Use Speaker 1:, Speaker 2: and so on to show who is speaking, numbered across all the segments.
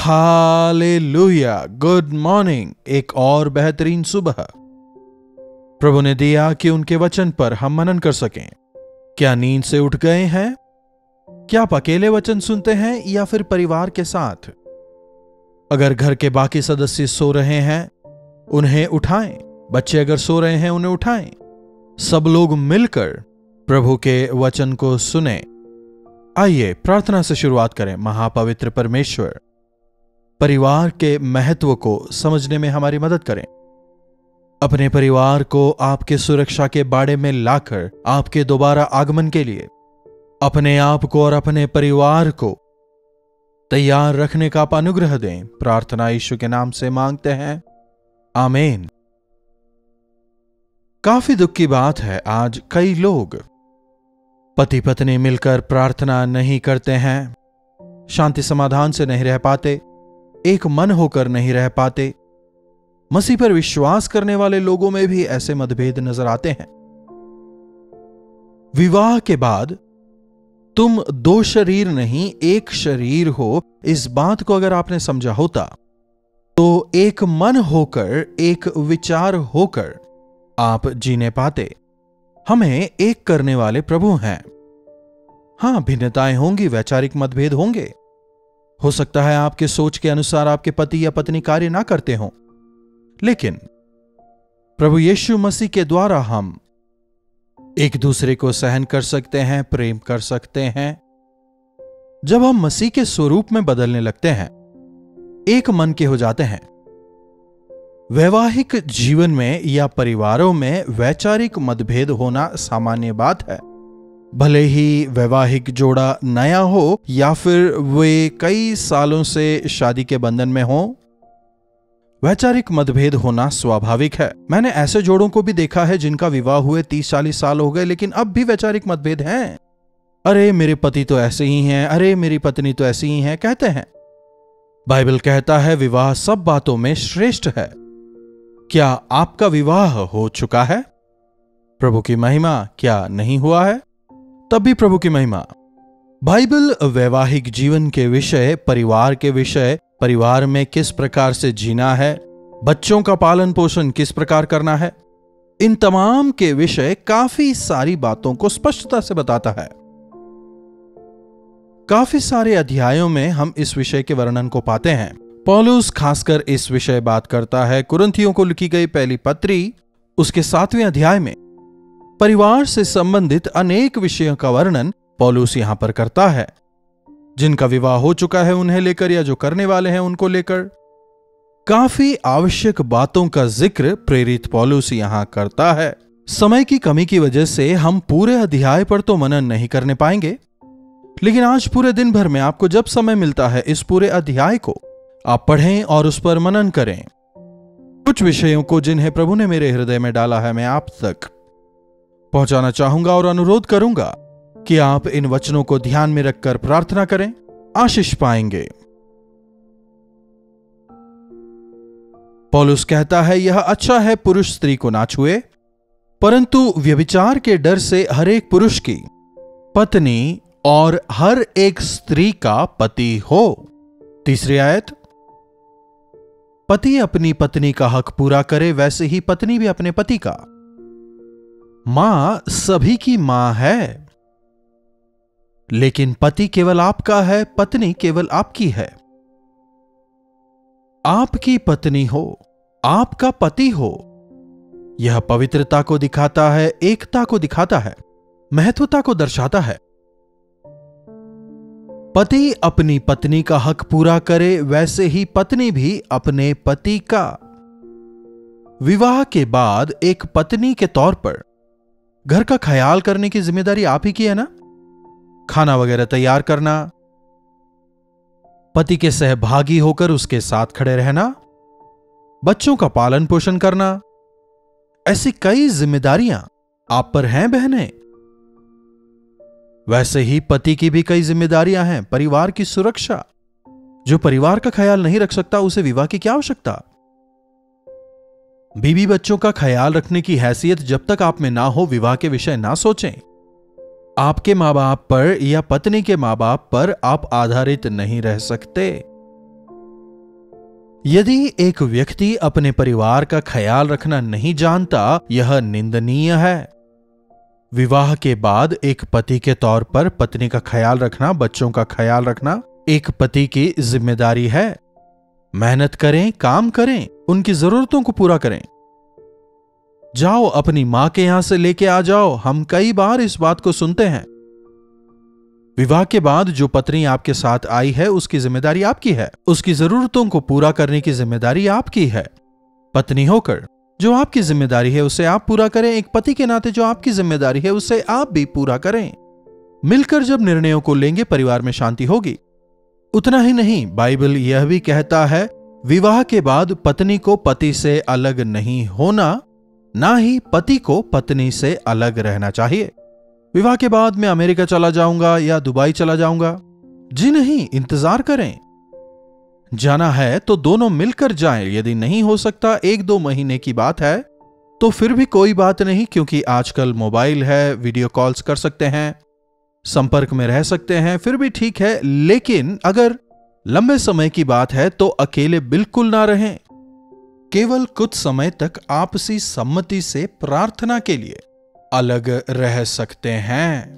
Speaker 1: Hallelujah, good morning. एक और बेहतरीन सुबह प्रभु ने दिया कि उनके वचन पर हम मनन कर सकें। क्या नींद से उठ गए हैं? क्या आप अकेले वचन सुनते हैं या फिर परिवार के साथ? अगर घर के बाकी सदस्य सो रहे हैं उन्हें उठाएं, बच्चे अगर सो रहे हैं उन्हें उठाएं। सब लोग मिलकर प्रभु के वचन को सुने। आइए प्रार्थना से शुरुआत करें। महापवित्र परमेश्वर, परिवार के महत्व को समझने में हमारी मदद करें। अपने परिवार को आपके सुरक्षा के बाड़े में लाकर आपके दोबारा आगमन के लिए अपने आप को और अपने परिवार को तैयार रखने का आप अनुग्रह दें। प्रार्थना यीशु के नाम से मांगते हैं, आमीन। काफी दुख की बात है, आज कई लोग पति पत्नी मिलकर प्रार्थना नहीं करते हैं, शांति समाधान से नहीं रह पाते, एक मन होकर नहीं रह पाते। मसीह पर विश्वास करने वाले लोगों में भी ऐसे मतभेद नजर आते हैं। विवाह के बाद तुम दो शरीर नहीं एक शरीर हो, इस बात को अगर आपने समझा होता तो एक मन होकर, एक विचार होकर आप जीने पाते। हमें एक करने वाले प्रभु हैं। हां, भिन्नताएं होंगी, वैचारिक मतभेद होंगे। हो सकता है आपके सोच के अनुसार आपके पति या पत्नी कार्य ना करते हों, लेकिन प्रभु यीशु मसीह के द्वारा हम एक दूसरे को सहन कर सकते हैं, प्रेम कर सकते हैं। जब हम मसीह के स्वरूप में बदलने लगते हैं, एक मन के हो जाते हैं। वैवाहिक जीवन में या परिवारों में वैचारिक मतभेद होना सामान्य बात है। भले ही वैवाहिक जोड़ा नया हो या फिर वे कई सालों से शादी के बंधन में हो, वैचारिक मतभेद होना स्वाभाविक है। मैंने ऐसे जोड़ों को भी देखा है जिनका विवाह हुए 30-40 साल हो गए, लेकिन अब भी वैचारिक मतभेद हैं। अरे मेरे पति तो ऐसे ही हैं, अरे मेरी पत्नी तो ऐसी ही है, कहते हैं। बाइबल कहता है विवाह सब बातों में श्रेष्ठ है। क्या आपका विवाह हो चुका है? प्रभु की महिमा। क्या नहीं हुआ है? तब भी प्रभु की महिमा। बाइबल वैवाहिक जीवन के विषय, परिवार के विषय, परिवार में किस प्रकार से जीना है, बच्चों का पालन पोषण किस प्रकार करना है, इन तमाम के विषय काफी सारी बातों को स्पष्टता से बताता है। काफी सारे अध्यायों में हम इस विषय के वर्णन को पाते हैं। पौलुस खासकर इस विषय बात करता है। कुरिन्थियों को लिखी गई पहली पत्री उसके 7वें अध्याय में परिवार से संबंधित अनेक विषयों का वर्णन पौलुस यहां पर करता है। जिनका विवाह हो चुका है उन्हें लेकर या जो करने वाले हैं उनको लेकर काफी आवश्यक बातों का जिक्र प्रेरित पौलुस यहां करता है। समय की कमी की वजह से हम पूरे अध्याय पर तो मनन नहीं करने पाएंगे, लेकिन आज पूरे दिन भर में आपको जब समय मिलता है इस पूरे अध्याय को आप पढ़ें और उस पर मनन करें। कुछ विषयों को जिन्हें प्रभु ने मेरे हृदय में डाला है मैं आप तक पहुंचाना चाहूंगा और अनुरोध करूंगा कि आप इन वचनों को ध्यान में रखकर प्रार्थना करें, आशीष पाएंगे। पौलुस कहता है, यह अच्छा है पुरुष स्त्री को ना छुए, परंतु व्यभिचार के डर से हर एक पुरुष की पत्नी और हर एक स्त्री का पति हो। 3री आयत, पति अपनी पत्नी का हक पूरा करे, वैसे ही पत्नी भी अपने पति का। मां सभी की मां है, लेकिन पति केवल आपका है, पत्नी केवल आपकी है। आपकी पत्नी हो, आपका पति हो, यह पवित्रता को दिखाता है, एकता को दिखाता है, महत्वता को दर्शाता है। पति अपनी पत्नी का हक पूरा करे, वैसे ही पत्नी भी अपने पति का। विवाह के बाद एक पत्नी के तौर पर घर का ख्याल करने की जिम्मेदारी आप ही की है ना। खाना वगैरह तैयार करना, पति के सहभागी होकर उसके साथ खड़े रहना, बच्चों का पालन पोषण करना, ऐसी कई जिम्मेदारियां आप पर हैं बहनें। वैसे ही पति की भी कई जिम्मेदारियां हैं। परिवार की सुरक्षा। जो परिवार का ख्याल नहीं रख सकता उसे विवाह की क्या आवश्यकता। बीवी बच्चों का ख्याल रखने की हैसियत जब तक आप में ना हो, विवाह के विषय ना सोचें। आपके मां बाप पर या पत्नी के मां बाप पर आप आधारित नहीं रह सकते। यदि एक व्यक्ति अपने परिवार का ख्याल रखना नहीं जानता, यह निंदनीय है। विवाह के बाद एक पति के तौर पर पत्नी का ख्याल रखना, बच्चों का ख्याल रखना एक पति की जिम्मेदारी है। मेहनत करें, काम करें, उनकी जरूरतों को पूरा करें। जाओ अपनी मां के यहां से लेके आ जाओ, हम कई बार इस बात को सुनते हैं। विवाह के बाद जो पत्नी आपके साथ आई है उसकी जिम्मेदारी आपकी है, उसकी जरूरतों को पूरा करने की जिम्मेदारी आपकी है। पत्नी होकर जो आपकी जिम्मेदारी है उसे आप पूरा करें, एक पति के नाते जो आपकी जिम्मेदारी है उसे आप भी पूरा करें। मिलकर जब निर्णयों को लेंगे परिवार में शांति होगी। उतना ही नहीं, बाइबल यह भी कहता है विवाह के बाद पत्नी को पति से अलग नहीं होना, ना ही पति को पत्नी से अलग रहना चाहिए। विवाह के बाद मैं अमेरिका चला जाऊंगा या दुबई चला जाऊंगा, जी नहीं, इंतजार करें। जाना है तो दोनों मिलकर जाएं। यदि नहीं हो सकता, 1-2 महीने की बात है तो फिर भी कोई बात नहीं, क्योंकि आजकल मोबाइल है, वीडियो कॉल्स कर सकते हैं, संपर्क में रह सकते हैं, फिर भी ठीक है। लेकिन अगर लंबे समय की बात है तो अकेले बिल्कुल ना रहें। केवल कुछ समय तक आपसी सम्मति से प्रार्थना के लिए अलग रह सकते हैं।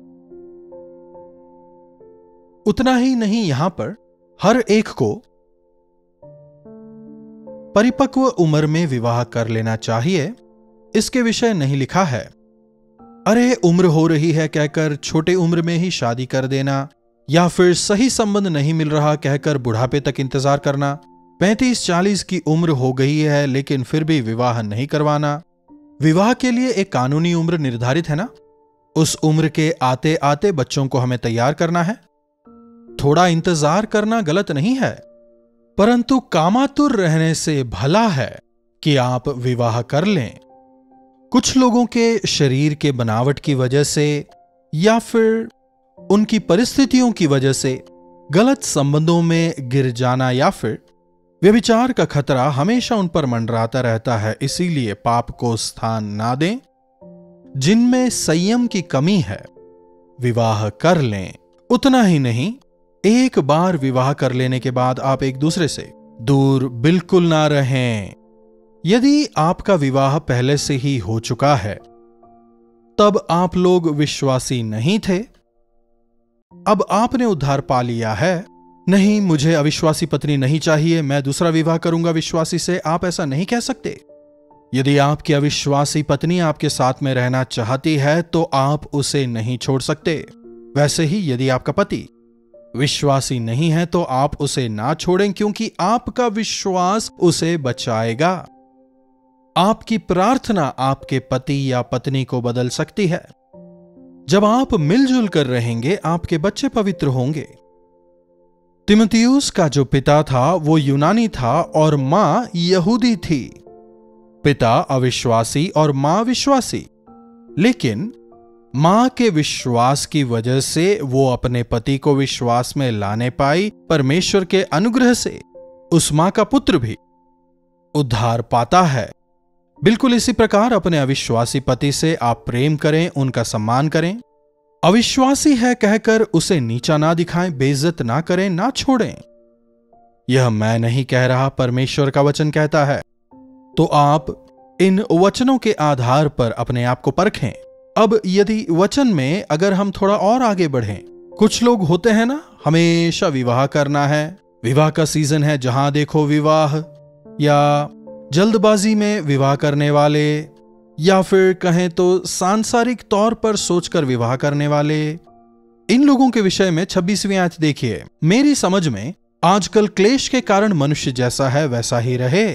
Speaker 1: उतना ही नहीं, यहां पर हर एक को परिपक्व उम्र में विवाह कर लेना चाहिए, इसके विषय नहीं लिखा है। अरे उम्र हो रही है कहकर छोटे उम्र में ही शादी कर देना, या फिर सही संबंध नहीं मिल रहा कहकर बुढ़ापे तक इंतजार करना। 35-40 की उम्र हो गई है लेकिन फिर भी विवाह नहीं करवाना। विवाह के लिए एक कानूनी उम्र निर्धारित है ना, उस उम्र के आते आते बच्चों को हमें तैयार करना है। थोड़ा इंतजार करना गलत नहीं है, परंतु कामातुर रहने से भला है कि आप विवाह कर लें। कुछ लोगों के शरीर के बनावट की वजह से या फिर उनकी परिस्थितियों की वजह से गलत संबंधों में गिर जाना या फिर व्यभिचार का खतरा हमेशा उन पर मंडराता रहता है। इसीलिए पाप को स्थान ना दें। जिनमें संयम की कमी है विवाह कर लें। उतना ही नहीं, एक बार विवाह कर लेने के बाद आप एक दूसरे से दूर बिल्कुल ना रहें। यदि आपका विवाह पहले से ही हो चुका है, तब आप लोग विश्वासी नहीं थे, अब आपने उद्धार पा लिया है, नहीं मुझे अविश्वासी पत्नी नहीं चाहिए, मैं दूसरा विवाह करूंगा विश्वासी से, आप ऐसा नहीं कह सकते। यदि आपकी अविश्वासी पत्नी आपके साथ में रहना चाहती है तो आप उसे नहीं छोड़ सकते। वैसे ही यदि आपका पति विश्वासी नहीं है तो आप उसे ना छोड़ें, क्योंकि आपका विश्वास उसे बचाएगा। आपकी प्रार्थना आपके पति या पत्नी को बदल सकती है। जब आप मिलजुल कर रहेंगे, आपके बच्चे पवित्र होंगे। तिमुथियुस का जो पिता था वो यूनानी था और मां यहूदी थी। पिता अविश्वासी और मां विश्वासी, लेकिन मां के विश्वास की वजह से वो अपने पति को विश्वास में लाने पाई। परमेश्वर के अनुग्रह से उस मां का पुत्र भी उद्धार पाता है। बिल्कुल इसी प्रकार अपने अविश्वासी पति से आप प्रेम करें, उनका सम्मान करें। अविश्वासी है कहकर उसे नीचा ना दिखाएं, बेइज्जत ना करें, ना छोड़ें। यह मैं नहीं कह रहा, परमेश्वर का वचन कहता है। तो आप इन वचनों के आधार पर अपने आप को परखें। अब यदि वचन में अगर हम थोड़ा और आगे बढ़ें, कुछ लोग होते हैं ना, हमेशा विवाह करना है, विवाह का सीजन है, जहां देखो विवाह, या जल्दबाजी में विवाह करने वाले, या फिर कहें तो सांसारिक तौर पर सोचकर विवाह करने वाले। इन लोगों के विषय में 26वीं आयत देखिए। मेरी समझ में आजकल क्लेश के कारण मनुष्य जैसा है वैसा ही रहे।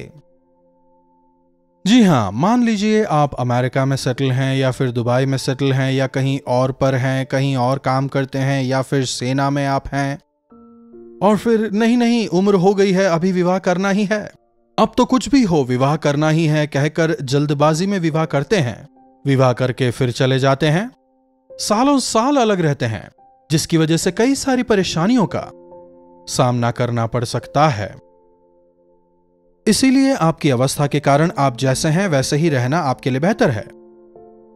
Speaker 1: जी हां, मान लीजिए आप अमेरिका में सेटल हैं या फिर दुबई में सेटल हैं या कहीं और पर हैं, कहीं और काम करते हैं या फिर सेना में आप हैं, और फिर नहीं उम्र हो गई है, अभी विवाह करना ही है, अब तो कुछ भी हो विवाह करना ही है कहकर जल्दबाजी में विवाह करते हैं। विवाह करके फिर चले जाते हैं, सालों साल अलग रहते हैं, जिसकी वजह से कई सारी परेशानियों का सामना करना पड़ सकता है। इसीलिए आपकी अवस्था के कारण आप जैसे हैं वैसे ही रहना आपके लिए बेहतर है।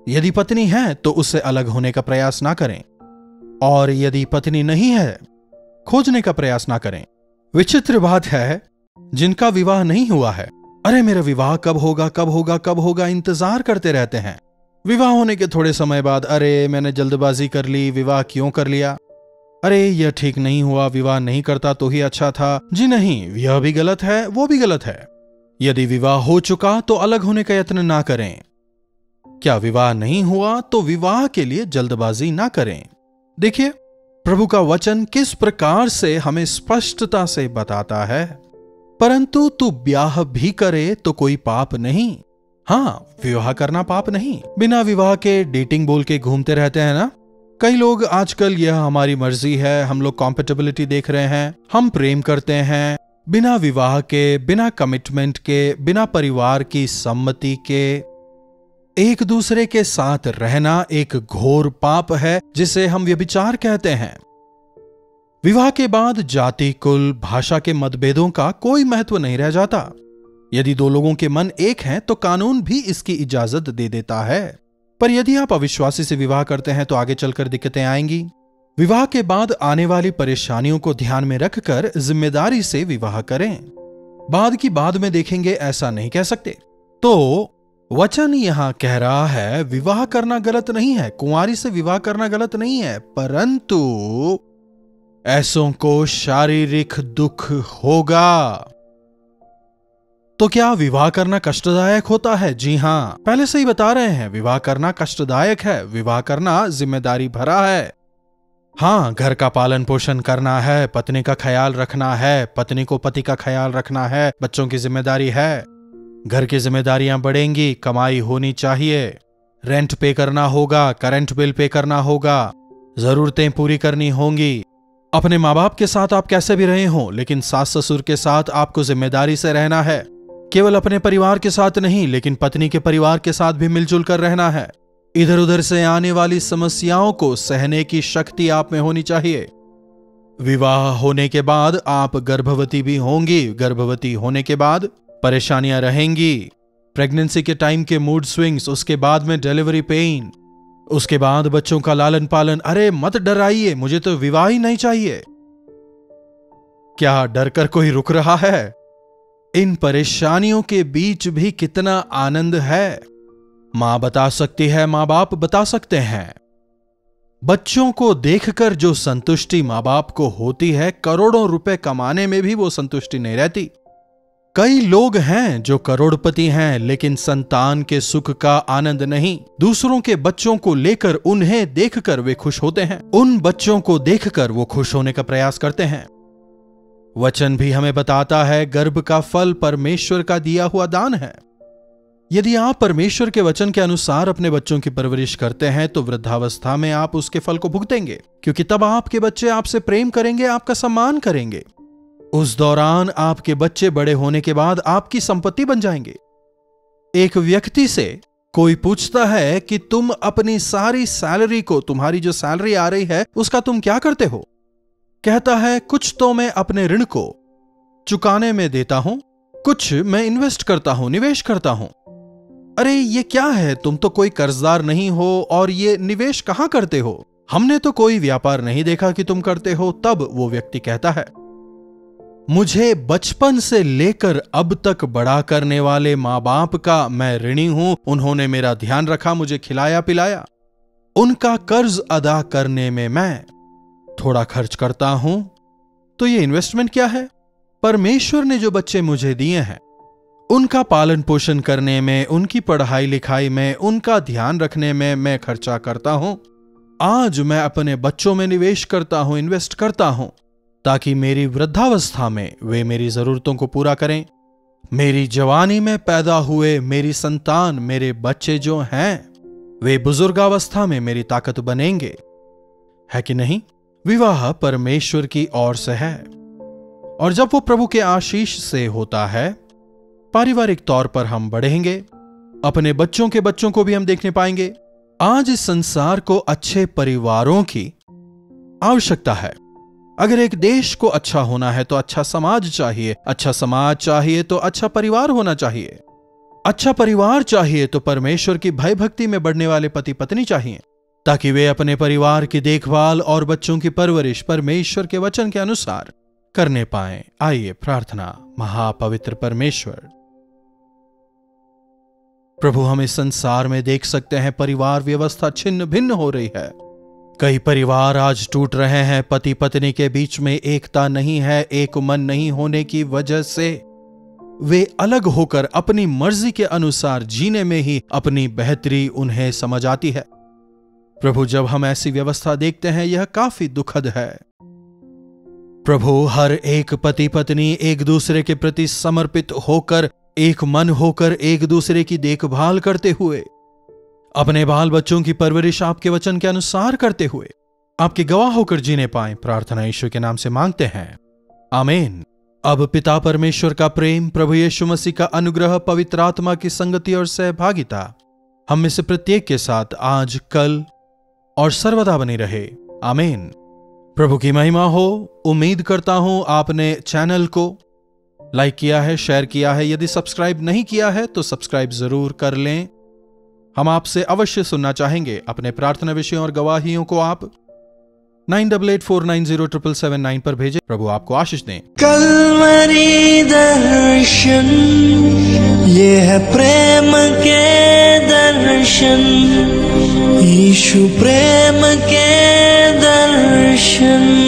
Speaker 1: यदि पत्नी है तो उससे अलग होने का प्रयास ना करें, और यदि पत्नी नहीं है खोजने का प्रयास ना करें। विचित्र बात है, जिनका विवाह नहीं हुआ है, अरे मेरा विवाह कब होगा कब होगा कब होगा इंतजार करते रहते हैं। विवाह होने के थोड़े समय बाद, अरे मैंने जल्दबाजी कर ली, विवाह क्यों कर लिया, अरे यह ठीक नहीं हुआ, विवाह नहीं करता तो ही अच्छा था। जी नहीं, यह भी गलत है, वो भी गलत है। यदि विवाह हो चुका तो अलग होने का यत्न ना करें। क्या विवाह नहीं हुआ तो विवाह के लिए जल्दबाजी ना करें। देखिए, प्रभु का वचन किस प्रकार से हमें स्पष्टता से बताता है, परंतु तू ब्याह भी करे तो कोई पाप नहीं। हाँ, विवाह करना पाप नहीं। बिना विवाह के डेटिंग बोल के घूमते रहते हैं ना कई लोग आजकल। यह हमारी मर्जी है, हम लोग कॉम्पेटेबिलिटी देख रहे हैं, हम प्रेम करते हैं बिना विवाह के, बिना कमिटमेंट के, बिना परिवार की सम्मति के। एक दूसरे के साथ रहना एक घोर पाप है जिसे हम व्यभिचार कहते हैं। विवाह के बाद जाति, कुल, भाषा के मतभेदों का कोई महत्व नहीं रह जाता। यदि दो लोगों के मन एक हैं तो कानून भी इसकी इजाजत दे देता है। पर यदि आप अविश्वासी से विवाह करते हैं तो आगे चलकर दिक्कतें आएंगी। विवाह के बाद आने वाली परेशानियों को ध्यान में रखकर जिम्मेदारी से विवाह करें। बाद की बाद में देखेंगे, ऐसा नहीं कह सकते। तो वचन यहां कह रहा है विवाह करना गलत नहीं है, कुंवारी से विवाह करना गलत नहीं है, परंतु ऐसों को शारीरिक दुख होगा। तो क्या विवाह करना कष्टदायक होता है? जी हां, पहले से ही बता रहे हैं, विवाह करना कष्टदायक है, विवाह करना जिम्मेदारी भरा है। हां, घर का पालन पोषण करना है, पत्नी का ख्याल रखना है, पत्नी को पति का ख्याल रखना है, बच्चों की जिम्मेदारी है, घर की जिम्मेदारियां बढ़ेंगी, कमाई होनी चाहिए, रेंट पे करना होगा, करंट बिल पे करना होगा, जरूरतें पूरी करनी होंगी। अपने माँ बाप के साथ आप कैसे भी रहे हों, लेकिन सास ससुर के साथ आपको जिम्मेदारी से रहना है। केवल अपने परिवार के साथ नहीं, लेकिन पत्नी के परिवार के साथ भी मिलजुल कर रहना है। इधर उधर से आने वाली समस्याओं को सहने की शक्ति आप में होनी चाहिए। विवाह होने के बाद आप गर्भवती भी होंगी, गर्भवती होने के बाद परेशानियां रहेंगी, प्रेगनेंसी के टाइम के मूड स्विंग्स, उसके बाद में डिलीवरी पेन, उसके बाद बच्चों का लालन पालन। अरे मत डराइए, मुझे तो विवाह ही नहीं चाहिए। क्या डर कर कोई रुक रहा है? इन परेशानियों के बीच भी कितना आनंद है। मां बता सकती है, मां बाप बता सकते हैं। बच्चों को देखकर जो संतुष्टि मां बाप को होती है, करोड़ों रुपए कमाने में भी वो संतुष्टि नहीं रहती। कई लोग हैं जो करोड़पति हैं, लेकिन संतान के सुख का आनंद नहीं। दूसरों के बच्चों को लेकर, उन्हें देखकर वे खुश होते हैं, उन बच्चों को देखकर वो खुश होने का प्रयास करते हैं। वचन भी हमें बताता है गर्भ का फल परमेश्वर का दिया हुआ दान है। यदि आप परमेश्वर के वचन के अनुसार अपने बच्चों की परवरिश करते हैं तो वृद्धावस्था में आप उसके फल को भुगतेंगे, क्योंकि तब आपके बच्चे आपसे प्रेम करेंगे, आपका सम्मान करेंगे। उस दौरान आपके बच्चे बड़े होने के बाद आपकी संपत्ति बन जाएंगे। एक व्यक्ति से कोई पूछता है कि तुम अपनी सारी सैलरी को, तुम्हारी जो सैलरी आ रही है उसका तुम क्या करते हो? कहता है कुछ तो मैं अपने ऋण को चुकाने में देता हूं, कुछ मैं इन्वेस्ट करता हूं, निवेश करता हूं। अरे ये क्या है, तुम तो कोई कर्जदार नहीं हो और ये निवेश कहां करते हो? हमने तो कोई व्यापार नहीं देखा कि तुम करते हो। तब वो व्यक्ति कहता है मुझे बचपन से लेकर अब तक बड़ा करने वाले मां बाप का मैं ऋणी हूं। उन्होंने मेरा ध्यान रखा, मुझे खिलाया पिलाया। उनका कर्ज अदा करने में मैं थोड़ा खर्च करता हूं। तो ये इन्वेस्टमेंट क्या है? परमेश्वर ने जो बच्चे मुझे दिए हैं उनका पालन पोषण करने में, उनकी पढ़ाई लिखाई में, उनका ध्यान रखने में मैं खर्चा करता हूं। आज मैं अपने बच्चों में निवेश करता हूं, इन्वेस्ट करता हूं, ताकि मेरी वृद्धावस्था में वे मेरी जरूरतों को पूरा करें। मेरी जवानी में पैदा हुए मेरी संतान, मेरे बच्चे जो हैं, वे बुजुर्गावस्था में मेरी ताकत बनेंगे। है कि नहीं? विवाह परमेश्वर की ओर से है, और जब वो प्रभु के आशीष से होता है, पारिवारिक तौर पर हम बढ़ेंगे, अपने बच्चों के बच्चों को भी हम देखने पाएंगे। आज इस संसार को अच्छे परिवारों की आवश्यकता है। अगर एक देश को अच्छा होना है तो अच्छा समाज चाहिए, अच्छा समाज चाहिए तो अच्छा परिवार होना चाहिए, अच्छा परिवार चाहिए तो परमेश्वर की भय भक्ति में बढ़ने वाले पति पत्नी चाहिए, ताकि वे अपने परिवार की देखभाल और बच्चों की परवरिश परमेश्वर के वचन के अनुसार करने पाएं। आइए प्रार्थना। महापवित्र परमेश्वर, प्रभु, हम इस संसार में देख सकते हैं परिवार व्यवस्था छिन्न भिन्न हो रही है। कई परिवार आज टूट रहे हैं। पति पत्नी के बीच में एकता नहीं है। एक मन नहीं होने की वजह से वे अलग होकर अपनी मर्जी के अनुसार जीने में ही अपनी बेहतरी उन्हें समझ आती है। प्रभु, जब हम ऐसी व्यवस्था देखते हैं यह काफी दुखद है। प्रभु, हर एक पति पत्नी एक दूसरे के प्रति समर्पित होकर, एक मन होकर, एक दूसरे की देखभाल करते हुए, अपने बाल बच्चों की परवरिश आपके वचन के अनुसार करते हुए आपके गवाह होकर जीने पाएं। प्रार्थना यीशु के नाम से मांगते हैं, आमीन। अब पिता परमेश्वर का प्रेम, प्रभु यीशु मसीह का अनुग्रह, पवित्र आत्मा की संगति और सहभागिता हम में से प्रत्येक के साथ आज, कल और सर्वदा बनी रहे। आमीन। प्रभु की महिमा हो। उम्मीद करता हूं आपने चैनल को लाइक किया है, शेयर किया है। यदि सब्सक्राइब नहीं किया है तो सब्सक्राइब जरूर कर लें। हम आपसे अवश्य सुनना चाहेंगे। अपने प्रार्थना विषयों और गवाहियों को आप 9884907779 पर भेजें। प्रभु आपको आशीष दें।
Speaker 2: कलवरी दर्शन, ये है प्रेम के दर्शन, यीशु प्रेम के दर्शन।